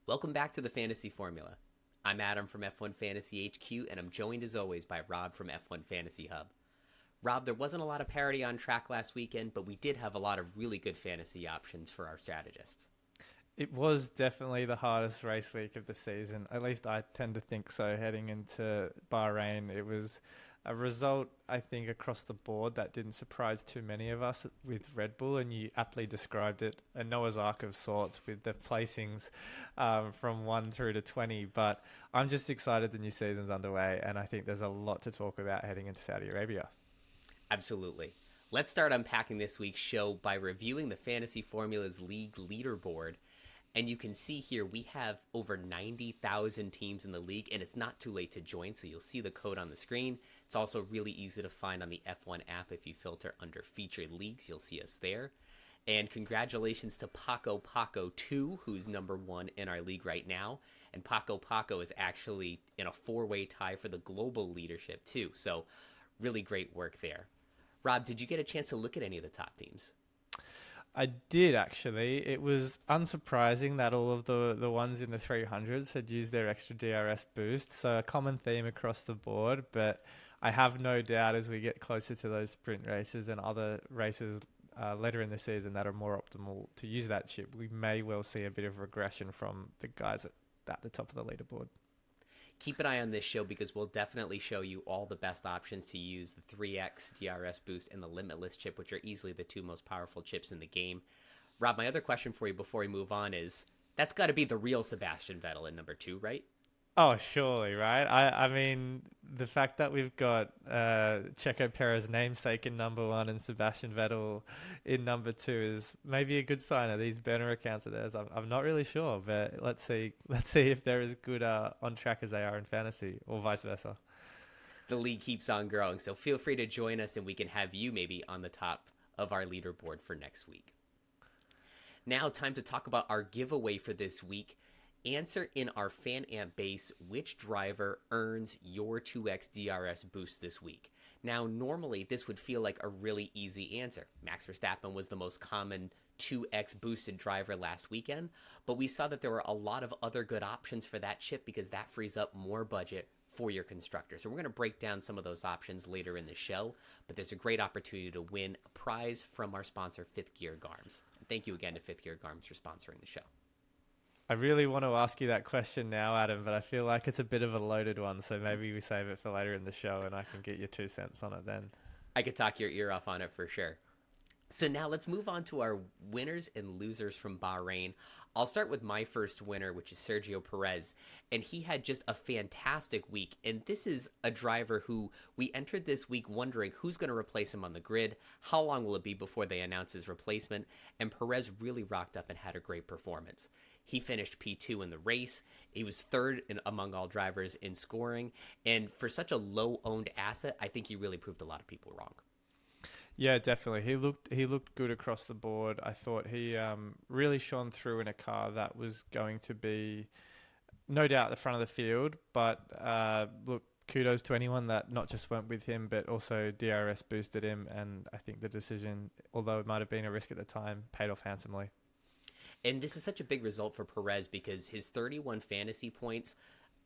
Welcome back to the Fantasy Formula. I'm Adam from F1 Fantasy HQ, and I'm joined as always by Rob from F1 Fantasy Hub. Rob, there wasn't a lot of parity on track last weekend, but we did have a lot of really good fantasy options for our strategists. It was definitely the hardest race week of the season. At least I tend to think so. Heading into Bahrain, it was a result, I think, across the board that didn't surprise too many of us with Red Bull, and you aptly described it, a Noah's Ark of sorts with the placings from 1 through to 20. But I'm just excited the new season's underway, and I think there's a lot to talk about heading into Saudi Arabia. Absolutely. Let's start unpacking this week's show by reviewing the Fantasy Formulas League Leaderboard. And you can see here we have over 90,000 teams in the league, and it's not too late to join, so you'll see the code on the screen. It's also really easy to find on the F1 app. If you filter under featured leagues, you'll see us there. And congratulations to Paco Paco 2, who's number 1 in our league right now. And Paco Paco is actually in a 4-way tie for the global leadership too, so really great work there. Rob, did you get a chance to look at any of the top teams? I did, actually. It was unsurprising that all of the ones in the 300s had used their extra DRS boost, so a common theme across the board, but I have no doubt as we get closer to those sprint races and other races later in the season that are more optimal to use that chip, we may well see a bit of regression from the guys at the top of the leaderboard. Keep an eye on this show because we'll definitely show you all the best options to use the 3x DRS boost and the Limitless chip, which are easily the two most powerful chips in the game. Rob, my other question for you before we move on is, that's got to be the real Sebastian Vettel in number 2, right? Oh, surely, right? I mean, the fact that we've got Checo Perez namesake in number 1 and Sebastian Vettel in number 2 is maybe a good sign of these burner accounts of theirs. I'm not really sure, but let's see if they're as good on track as they are in fantasy, or vice versa. The league keeps on growing, so feel free to join us and we can have you maybe on the top of our leaderboard for next week. Now, time to talk about our giveaway for this week. Answer in our FanAmp base which driver earns your 2x DRS boost this week. Now, normally this would feel like a really easy answer. Max Verstappen was the most common 2x boosted driver last weekend, but we saw that there were a lot of other good options for that chip because that frees up more budget for your constructor. So we're going to break down some of those options later in the show, but there's a great opportunity to win a prize from our sponsor, Fifth Gear Garms. And thank you again to Fifth Gear Garms for sponsoring the show. I really want to ask you that question now, Adam, but I feel like it's a bit of a loaded one, so maybe we save it for later in the show and I can get your 2 cents on it then. I could talk your ear off on it for sure. So now let's move on to our winners and losers from Bahrain. I'll start with my first winner, which is Sergio Perez, and he had just a fantastic week. And this is a driver who we entered this week wondering who's going to replace him on the grid, how long will it be before they announce his replacement, and Perez really rocked up and had a great performance. He finished P2 in the race. He was third among all drivers in scoring, and for such a low-owned asset, I think he really proved a lot of people wrong. Yeah, definitely. He looked good across the board. I thought he really shone through in a car that was going to be, no doubt, the front of the field. But look, kudos to anyone that not just went with him, but also DRS boosted him. And I think the decision, although it might have been a risk at the time, paid off handsomely. And this is such a big result for Perez because his 31 fantasy points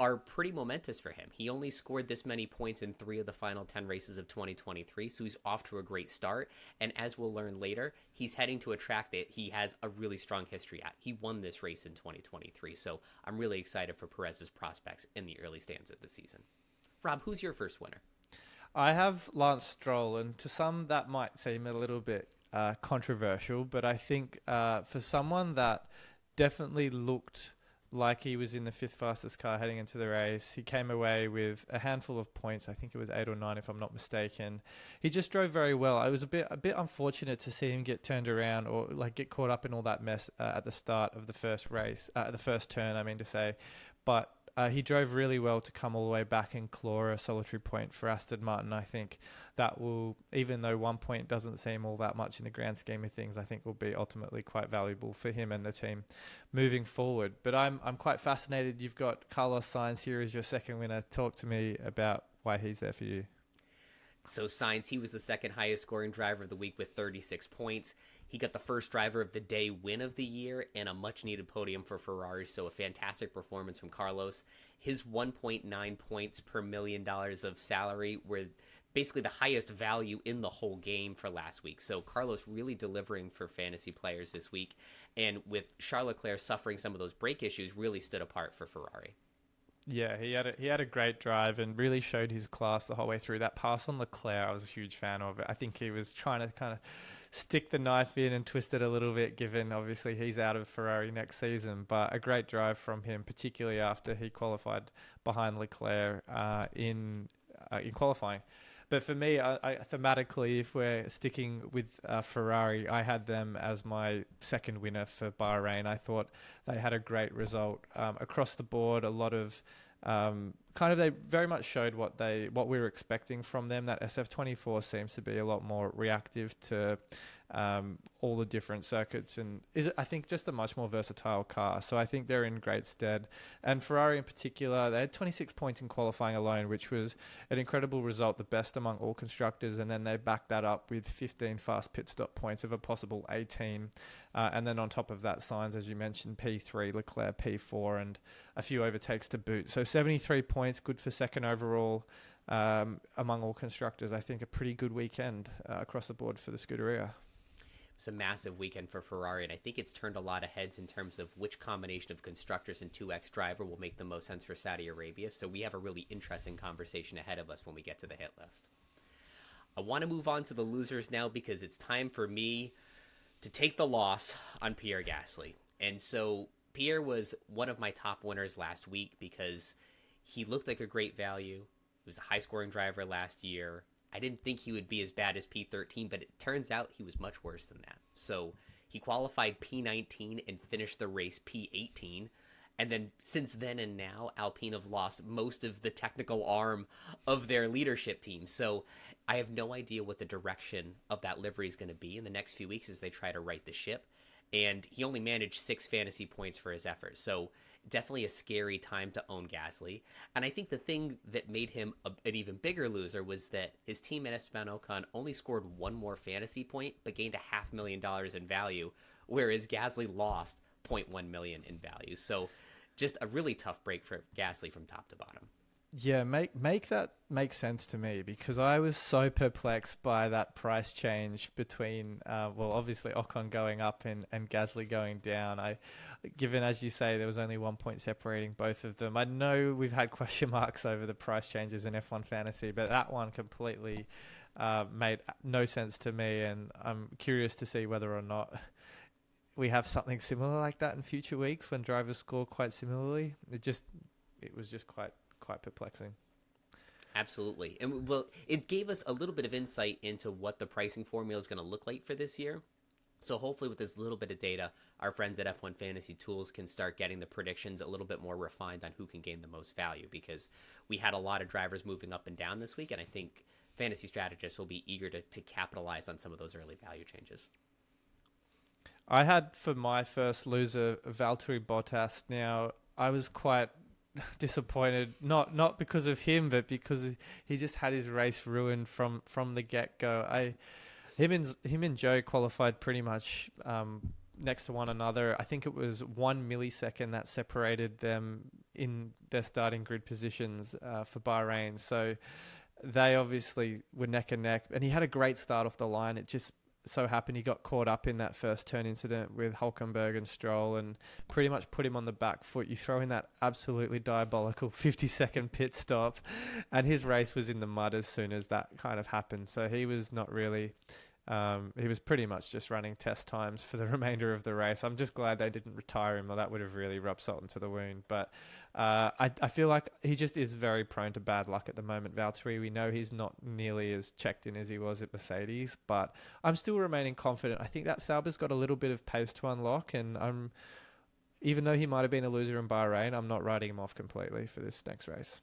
are pretty momentous for him. He only scored this many points in 3 of the final 10 races of 2023, so he's off to a great start. And as we'll learn later, he's heading to a track that he has a really strong history at. He won this race in 2023, so I'm really excited for Perez's prospects in the early stands of the season. Rob, who's your first winner? I have Lance Stroll, and to some that might seem a little bit controversial, but I think for someone that definitely looked like he was in the 5th fastest car heading into the race, he came away with a handful of points. I think it was 8 or 9 if I'm not mistaken. He just drove very well. I was a bit unfortunate to see him get turned around or like get caught up in all that mess at the start of the first race, the first turn, I mean to say. But he drove really well to come all the way back and claw a solitary point for Aston Martin. I think that will, even though 1 point doesn't seem all that much in the grand scheme of things, I think will be ultimately quite valuable for him and the team moving forward. But I'm quite fascinated. You've got Carlos Sainz here as your second winner. Talk to me about why he's there for you. So Sainz, he was the second highest scoring driver of the week with 36 points. He got the first driver of the day win of the year and a much needed podium for Ferrari. So a fantastic performance from Carlos. His 1.9 points per $1 million of salary were basically the highest value in the whole game for last week. So Carlos really delivering for fantasy players this week. And with Charles Leclerc suffering some of those brake issues, really stood apart for Ferrari. Yeah, he had a great drive and really showed his class the whole way through. That pass on Leclerc, I was a huge fan of it. I think he was trying to kind of stick the knife in and twist it a little bit, given obviously he's out of Ferrari next season. But a great drive from him, particularly after he qualified behind Leclerc in qualifying. But for me, I thematically, if we're sticking with Ferrari, I had them as my second winner for Bahrain. I thought they had a great result across the board. A lot of they very much showed what we were expecting from them. That SF24 seems to be a lot more reactive to all the different circuits, and I think just a much more versatile car. So I think they're in great stead. And Ferrari in particular, they had 26 points in qualifying alone, which was an incredible result, the best among all constructors. And then they backed that up with 15 fast pit stop points of a possible 18. And then on top of that, Sainz, as you mentioned, P3, Leclerc P4, and a few overtakes to boot. So 73 points, good for second overall among all constructors. I think a pretty good weekend across the board for the Scuderia. It's a massive weekend for Ferrari, and I think it's turned a lot of heads in terms of which combination of constructors and 2X driver will make the most sense for Saudi Arabia. So we have a really interesting conversation ahead of us when we get to the hit list. I want to move on to the losers now because it's time for me to take the loss on Pierre Gasly. And so Pierre was one of my top winners last week because he looked like a great value. He was a high-scoring driver last year. I didn't think he would be as bad as P13, but it turns out he was much worse than that. So he qualified P19 and finished the race P18. And then since then and now, Alpine have lost most of the technical arm of their leadership team. So I have no idea what the direction of that livery is going to be in the next few weeks as they try to right the ship. And he only managed 6 fantasy points for his efforts. So definitely a scary time to own Gasly. And I think the thing that made him an even bigger loser was that his teammate Esteban Ocon only scored 1 more fantasy point, but gained $500,000 in value, whereas Gasly lost $0.1 million in value. So just a really tough break for Gasly from top to bottom. Yeah, make that make sense to me, because I was so perplexed by that price change between, obviously Ocon going up and Gasly going down. Given, as you say, there was only 1 point separating both of them. I know we've had question marks over the price changes in F1 Fantasy, but that one completely made no sense to me, and I'm curious to see whether or not we have something similar like that in future weeks when drivers score quite similarly. It was just quite perplexing. Absolutely. And well, it gave us a little bit of insight into what the pricing formula is going to look like for this year. So hopefully with this little bit of data, our friends at F1 Fantasy Tools can start getting the predictions a little bit more refined on who can gain the most value, because we had a lot of drivers moving up and down this week, and I think fantasy strategists will be eager to capitalize on some of those early value changes. I had for my first loser Valtteri Bottas. Now, I was quite disappointed, not because of him, but because he just had his race ruined from the get-go. Him and Zhou qualified pretty much next to one another. I think it was 1 millisecond that separated them in their starting grid positions for Bahrain. So they obviously were neck and neck, and he had a great start off the line. It just so happened he got caught up in that first turn incident with Hülkenberg and Stroll and pretty much put him on the back foot. You throw in that absolutely diabolical 50-second pit stop, and his race was in the mud as soon as that kind of happened. So he was not really... he was pretty much just running test times for the remainder of the race. I'm just glad they didn't retire him, or that would have really rubbed salt into the wound. But I feel like he just is very prone to bad luck at the moment, Valtteri. We know he's not nearly as checked in as he was at Mercedes, but I'm still remaining confident. I think that Sauber's got a little bit of pace to unlock, and even though he might have been a loser in Bahrain, I'm not writing him off completely for this next race.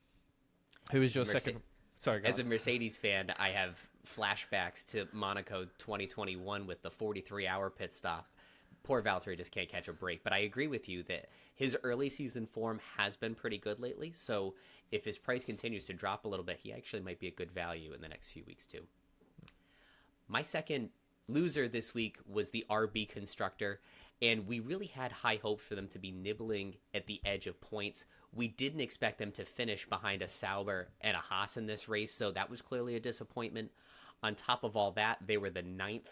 Who is your second... Sorry, as a Mercedes fan, I have flashbacks to Monaco 2021 with the 43-hour pit stop. Poor Valtteri just can't catch a break. But I agree with you that his early season form has been pretty good lately. So if his price continues to drop a little bit, he actually might be a good value in the next few weeks too. My second Loser this week was the RB Constructor, and we really had high hopes for them to be nibbling at the edge of points. We didn't expect them to finish behind a Sauber and a Haas in this race, so that was clearly a disappointment. On top of all that, they were the 9th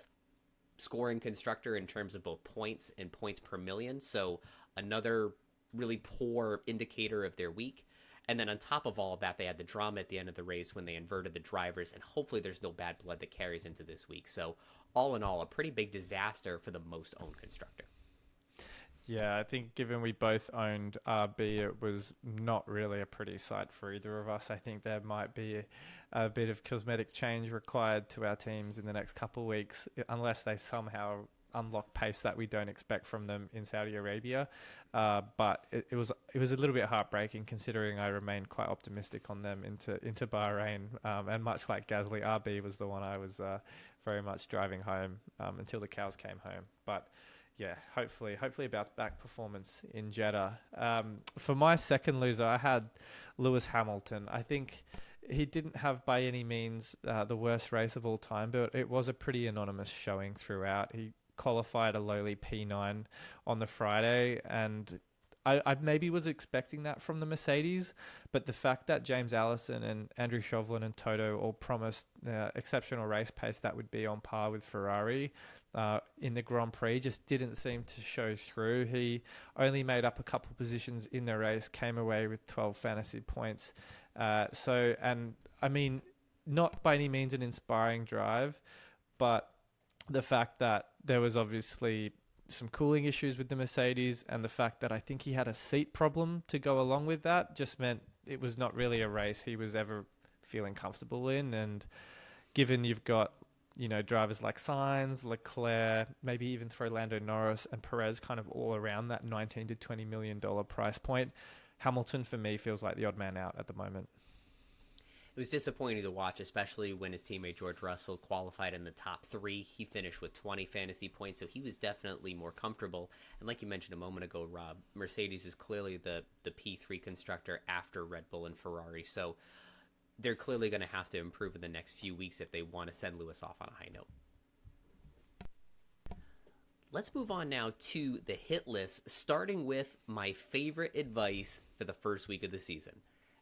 scoring constructor in terms of both points and points per million, so another really poor indicator of their week. And then on top of all of that, they had the drama at the end of the race when they inverted the drivers, and hopefully there's no bad blood that carries into this week. So all in all, a pretty big disaster for the most owned constructor. Yeah, I think given we both owned RB, it was not really a pretty sight for either of us. I think there might be a bit of cosmetic change required to our teams in the next couple of weeks, unless they somehow unlock pace that we don't expect from them in Saudi Arabia. But it was a little bit heartbreaking, considering I remained quite optimistic on them into Bahrain. And much like Gasly, RB was the one I was very much driving home until the cows came home. But yeah, hopefully a bounce back performance in Jeddah. For my second loser, I had Lewis Hamilton. I think he didn't have by any means the worst race of all time, but it was a pretty anonymous showing throughout. He qualified a lowly P9 on the Friday, and I maybe was expecting that from the Mercedes, but the fact that James Allison and Andrew Chauvelin and Toto all promised exceptional race pace that would be on par with Ferrari in the Grand Prix just didn't seem to show through. He only made up a couple positions in the race, came away with 12 fantasy points. And I mean, not by any means an inspiring drive, but the fact that there was obviously some cooling issues with the Mercedes, and the fact that I think he had a seat problem to go along with that just meant it was not really a race he was ever feeling comfortable in. And given you've got, drivers like Sainz, Leclerc, maybe even throw Lando Norris and Perez kind of all around that $19 to $20 million price point, Hamilton for me feels like the odd man out at the moment. It was disappointing to watch, especially when his teammate George Russell qualified in the top 3. He finished with 20 fantasy points, so he was definitely more comfortable. And like you mentioned a moment ago, Rob, Mercedes is clearly the P3 constructor after Red Bull and Ferrari, so they're clearly going to have to improve in the next few weeks if they want to send Lewis off on a high note. Let's move on now to the hit list, starting with my favorite advice for the first week of the season.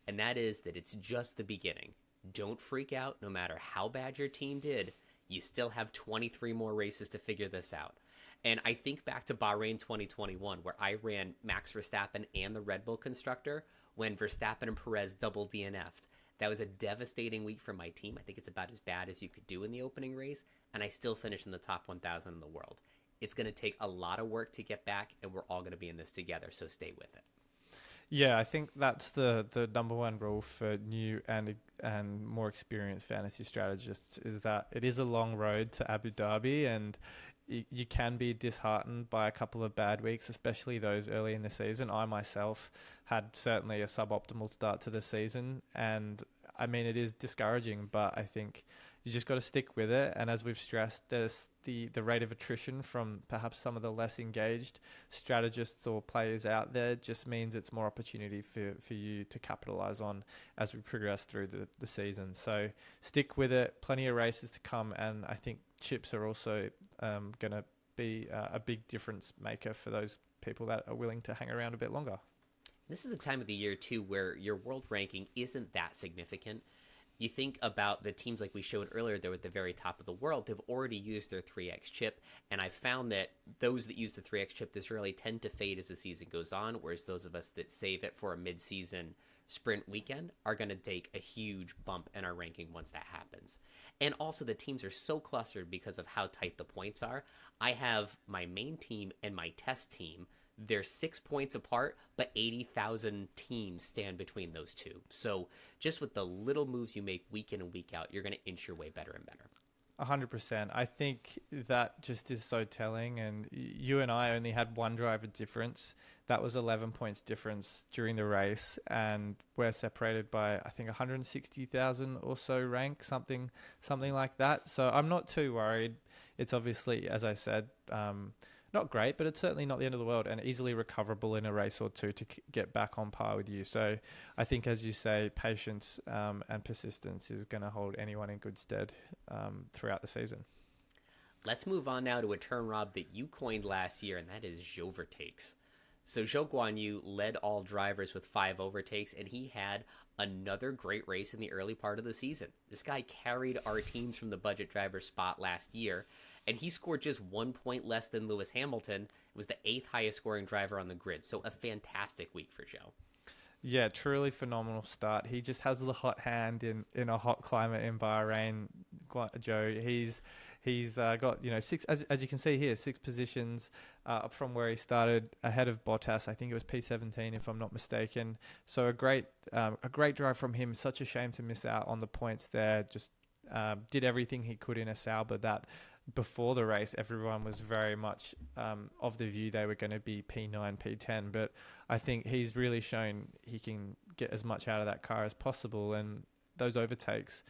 And that is that it's just the beginning. Don't freak out. No matter how bad your team did, you still have 23 more races to figure this out. And I think back to Bahrain 2021, where I ran Max Verstappen and the Red Bull constructor when Verstappen and Perez double DNF'd. That was a devastating week for my team. I think it's about as bad as you could do in the opening race, and I still finished in the top 1,000 in the world. It's going to take a lot of work to get back, and we're all going to be in this together, so stay with it. Yeah, I think that's the number one rule for new and more experienced fantasy strategists, is that it is a long road to Abu Dhabi, and you can be disheartened by a couple of bad weeks, especially those early in the season. I myself had certainly a suboptimal start to the season, and I mean, it is discouraging, but I think you just got to stick with it. And as we've stressed, there's the rate of attrition from perhaps some of the less engaged strategists or players out there just means it's more opportunity for you to capitalize on as we progress through the season. So stick with it. Plenty of races to come. And I think chips are also going to be a big difference maker for those people that are willing to hang around a bit longer. This is the time of the year, too, where your world ranking isn't that significant. You think about the teams like we showed earlier, they're at the very top of the world. They've already used their 3X chip, and I've found that those that use the 3X chip this early tend to fade as the season goes on, whereas those of us that save it for a mid-season sprint weekend are going to take a huge bump in our ranking once that happens. And also the teams are so clustered because of how tight the points are. I have my main team and my test team. They're 6 points apart, but 80,000 teams stand between those two. So just with the little moves you make week in and week out, you're going to inch your way better and better. 100%. I think that just is so telling. And you and I only had one driver difference. That was 11 points difference during the race. And we're separated by, I think, 160,000 or so rank, something like that. So I'm not too worried. It's obviously, as I said, not great, but it's certainly not the end of the world and easily recoverable in a race or two to get back on par with you. So I think, as you say, patience and persistence is going to hold anyone in good stead throughout the season. Let's move on now to a term, Rob, that you coined last year, and that is Zhou-vertakes. So Zhou Guanyu led all drivers with 5 overtakes, and he had another great race in the early part of the season. This guy carried our teams from the budget driver spot last year, and he scored just 1 point less than Lewis Hamilton. It was the 8th highest scoring driver on the grid, so a fantastic week for Zhou. Yeah, truly phenomenal start. He just has the hot hand in a hot climate in Bahrain. Joe, he's got 6, as you can see here, 6 positions up from where he started, ahead of Bottas. I think it was P17 if I'm not mistaken. So a great drive from him. Such a shame to miss out on the points there. Just did everything he could in a Sauber that before the race, everyone was very much of the view they were going to be P9, P10. But I think he's really shown he can get as much out of that car as possible. And those overtakes,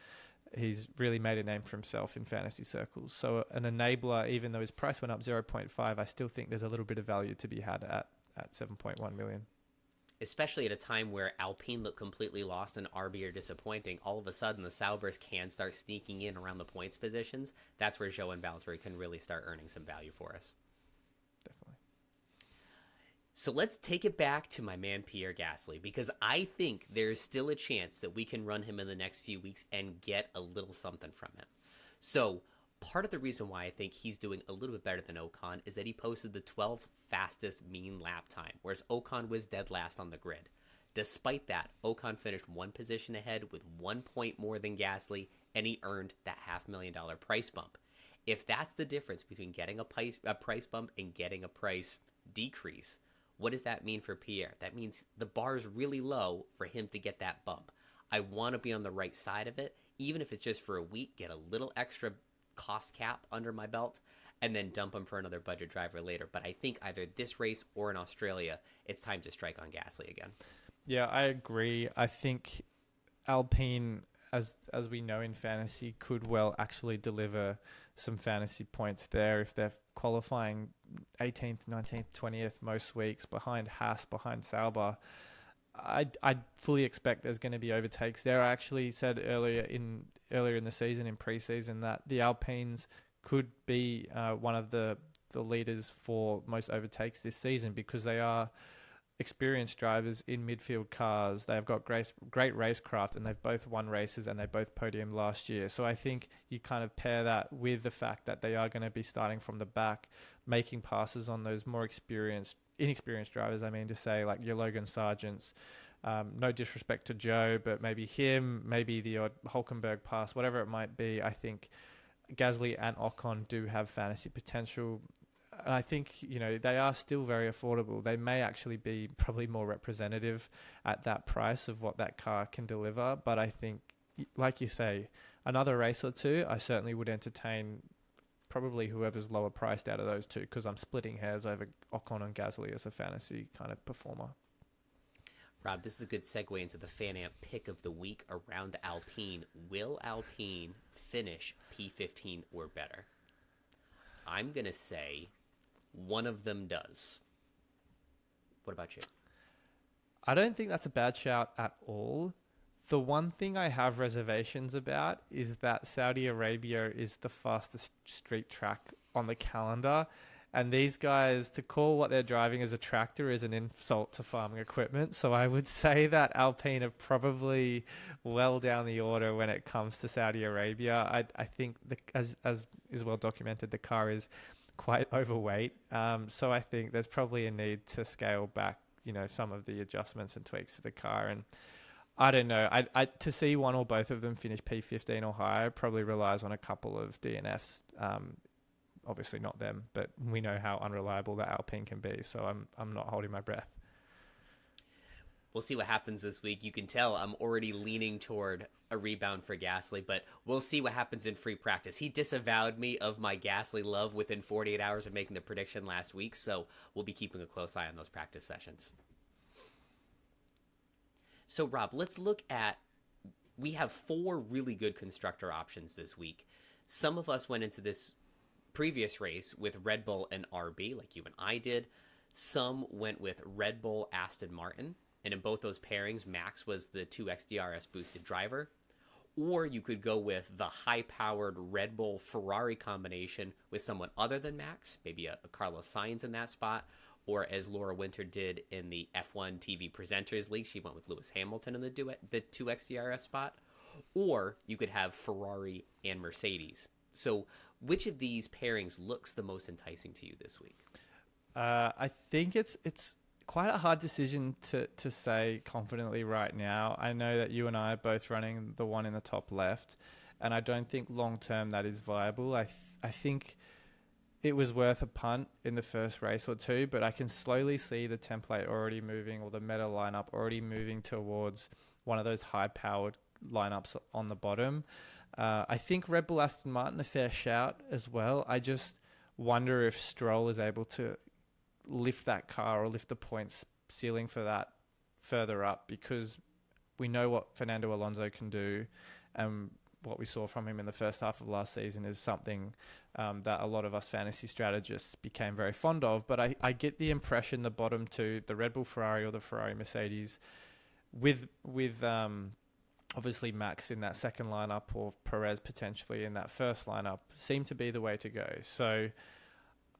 he's really made a name for himself in fantasy circles. So an enabler, even though his price went up 0.5, I still think there's a little bit of value to be had at 7.1 million. Especially at a time where Alpine look completely lost and RB are disappointing, all of a sudden the Saubers can start sneaking in around the points positions. That's where Zhou and Valtteri can really start earning some value for us. Definitely. So let's take it back to my man Pierre Gasly, because I think there's still a chance that we can run him in the next few weeks and get a little something from him. So part of the reason why I think he's doing a little bit better than Ocon is that he posted the 12th fastest mean lap time, whereas Ocon was dead last on the grid. Despite that, Ocon finished 1 position ahead with 1 point more than Gasly, and he earned that $500,000 price bump. If that's the difference between getting a price bump and getting a price decrease, what does that mean for Pierre? That means the bar is really low for him to get that bump. I want to be on the right side of it, even if it's just for a week, get a little extra cost cap under my belt, and then dump him for another budget driver later. But I think either this race or in Australia, it's time to strike on Gasly again. Yeah, I agree. I think Alpine, as we know in fantasy, could well actually deliver some fantasy points there if they're qualifying 18th, 19th, 20th most weeks behind Haas, behind Sauber. I fully expect there's going to be overtakes there. I actually said earlier in the season, in pre-season, that the Alpines could be one of the leaders for most overtakes this season because they are experienced drivers in midfield cars. They've got great racecraft, and they've both won races and they both podiumed last year. So I think you kind of pair that with the fact that they are going to be starting from the back, making passes on those more inexperienced drivers, I mean to say, like your Logan Sargents. No disrespect to Joe, but maybe him, maybe the odd Hulkenberg pass, whatever it might be. I think Gasly and Ocon do have fantasy potential. And I think, they are still very affordable. They may actually be probably more representative at that price of what that car can deliver. But I think, like you say, another race or two, I certainly would entertain probably whoever's lower priced out of those two, because I'm splitting hairs over Ocon and Gasly as a fantasy kind of performer. Rob, this is a good segue into the FanAmp pick of the week around Alpine. Will Alpine finish P15 or better? I'm going to say one of them does. What about you? I don't think that's a bad shout at all. The one thing I have reservations about is that Saudi Arabia is the fastest street track on the calendar. And these guys, to call what they're driving as a tractor is an insult to farming equipment. So I would say that Alpine are probably well down the order when it comes to Saudi Arabia. I think, as is well documented, the car is quite overweight. So I think there's probably a need to scale back, some of the adjustments and tweaks to the car. And I don't know. To see one or both of them finish P15 or higher probably relies on a couple of DNFs. Obviously not them, but we know how unreliable the Alpine can be. So I'm not holding my breath. We'll see what happens this week. You can tell I'm already leaning toward a rebound for Gasly, but we'll see what happens in free practice. He disavowed me of my Gasly love within 48 hours of making the prediction last week, so we'll be keeping a close eye on those practice sessions. So, Rob, let's look at... We have 4 really good constructor options this week. Some of us went into this previous race with Red Bull and RB, like you and I did. Some went with Red Bull, Aston Martin, and in both those pairings, Max was the 2X DRS boosted driver. Or you could go with the high-powered Red Bull Ferrari combination with someone other than Max, maybe a Carlos Sainz in that spot, or as Laura Winter did in the F1 TV Presenters League, she went with Lewis Hamilton in the 2XDRS spot. Or you could have Ferrari and Mercedes. So which of these pairings looks the most enticing to you this week? I think it's quite a hard decision to say confidently right now. I know that you and I are both running the one in the top left, and I don't think long term that is viable. I think it was worth a punt in the first race or two, but I can slowly see the template already moving, or the meta lineup already moving towards one of those high-powered lineups on the bottom. I think Red Bull Aston Martin a fair shout as well. I just wonder if Stroll is able to lift that car or lift the points ceiling for that further up, because we know what Fernando Alonso can do, and what we saw from him in the first half of last season is something that a lot of us fantasy strategists became very fond of. But I get the impression the bottom two, the Red Bull Ferrari or the Ferrari Mercedes, with obviously Max in that second lineup or Perez potentially in that first lineup, seem to be the way to go. So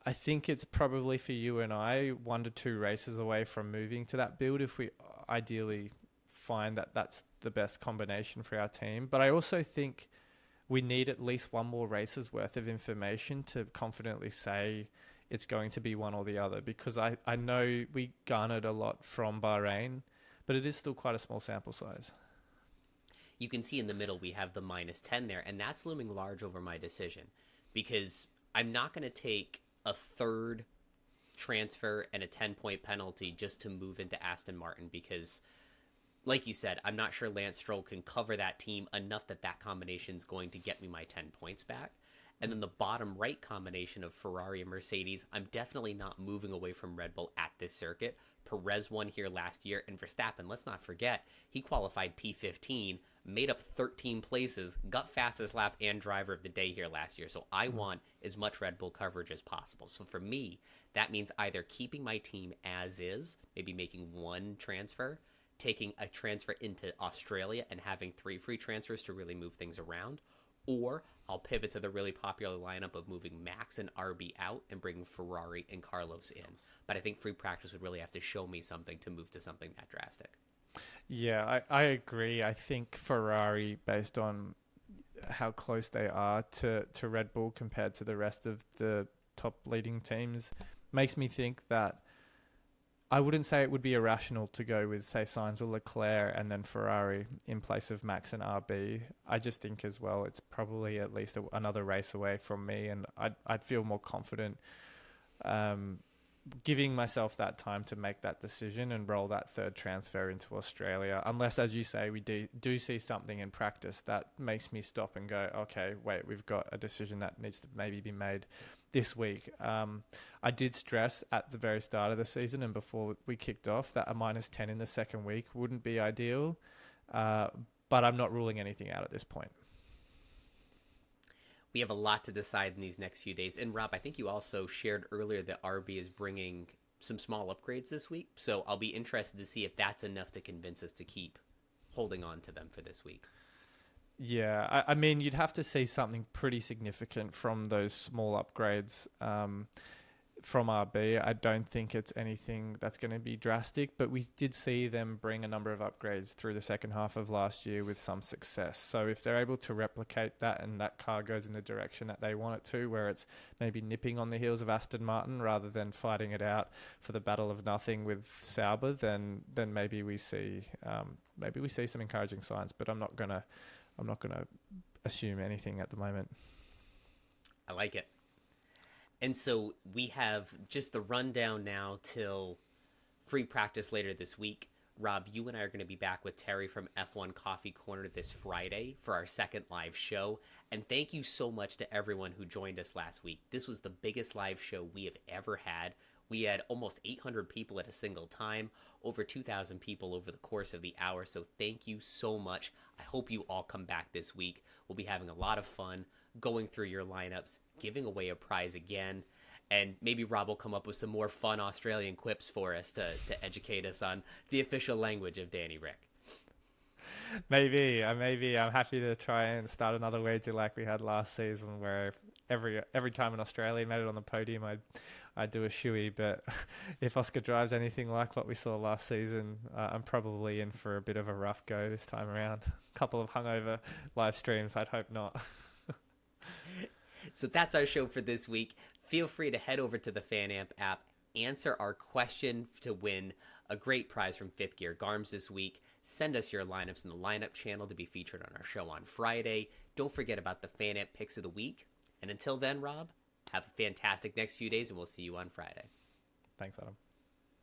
I think it's probably for you and I 1 to 2 races away from moving to that build if we ideally find that that's the best combination for our team. But I also think we need at least one more race's worth of information to confidently say it's going to be one or the other, because I know we garnered a lot from Bahrain, but it is still quite a small sample size. You can see in the middle we have the -10 there, and that's looming large over my decision, because I'm not going to take a third transfer and a 10-point penalty just to move into Aston Martin, because like you said, I'm not sure Lance Stroll can cover that team enough that combination is going to get me my 10 points back. And then the bottom right combination of Ferrari and Mercedes, I'm definitely not moving away from Red Bull at this circuit. Perez won here last year, and Verstappen, let's not forget, he qualified P15, made up 13 places, got fastest lap and driver of the day here last year. So I want as much Red Bull coverage as possible. So for me, that means either keeping my team as is, maybe making one transfer, taking a transfer into Australia and having 3 free transfers to really move things around, or I'll pivot to the really popular lineup of moving Max and RB out and bringing Ferrari and Carlos in. But I think free practice would really have to show me something to move to something that drastic. Yeah, I agree. I think Ferrari, based on how close they are to Red Bull compared to the rest of the top leading teams, makes me think that I wouldn't say it would be irrational to go with, say, Sainz or Leclerc and then Ferrari in place of Max and RB. I just think as well it's probably at least another race away from me, and I'd feel more confident giving myself that time to make that decision and roll that third transfer into Australia, unless, as you say, we do see something in practice that makes me stop and go, okay, wait, we've got a decision that needs to maybe be made this week. I did stress at the very start of the season and before we kicked off that a -10 in the second week wouldn't be ideal, but I'm not ruling anything out at this point. We have a lot to decide in these next few days. And Rob, I think you also shared earlier that RB is bringing some small upgrades this week. So I'll be interested to see if that's enough to convince us to keep holding on to them for this week. Yeah, I mean, you'd have to see something pretty significant from those small upgrades from RB. I don't think it's anything that's going to be drastic, but we did see them bring a number of upgrades through the second half of last year with some success. So if they're able to replicate that and that car goes in the direction that they want it to, where it's maybe nipping on the heels of Aston Martin rather than fighting it out for the battle of nothing with Sauber, then maybe we see some encouraging signs. But I'm not gonna assume anything at the moment. I like it. And so we have just the rundown now till free practice later this week. Rob, you and I are going to be back with Terry from F1 Coffee Corner this Friday for our second live show. And thank you so much to everyone who joined us last week. This was the biggest live show we have ever had. We had almost 800 people at a single time, over 2,000 people over the course of the hour. So thank you so much. I hope you all come back this week. We'll be having a lot of fun going through your lineups, giving away a prize again, and maybe Rob will come up with some more fun Australian quips for us to educate us on the official language of Danny Rick. Maybe. I'm happy to try and start another wager like we had last season, where every time an Australian made it on the podium, I'd do a shoey. But if Oscar drives anything like what we saw last season, I'm probably in for a bit of a rough go this time around. A couple of hungover live streams. I'd hope not. So that's our show for this week. Feel free to head over to the FanAmp app, answer our question to win a great prize from Fifth Gear Garms this week. Send us your lineups in the lineup channel to be featured on our show on Friday. Don't forget about the FanAmp picks of the week. And until then, Rob, have a fantastic next few days, and we'll see you on Friday. Thanks, Adam.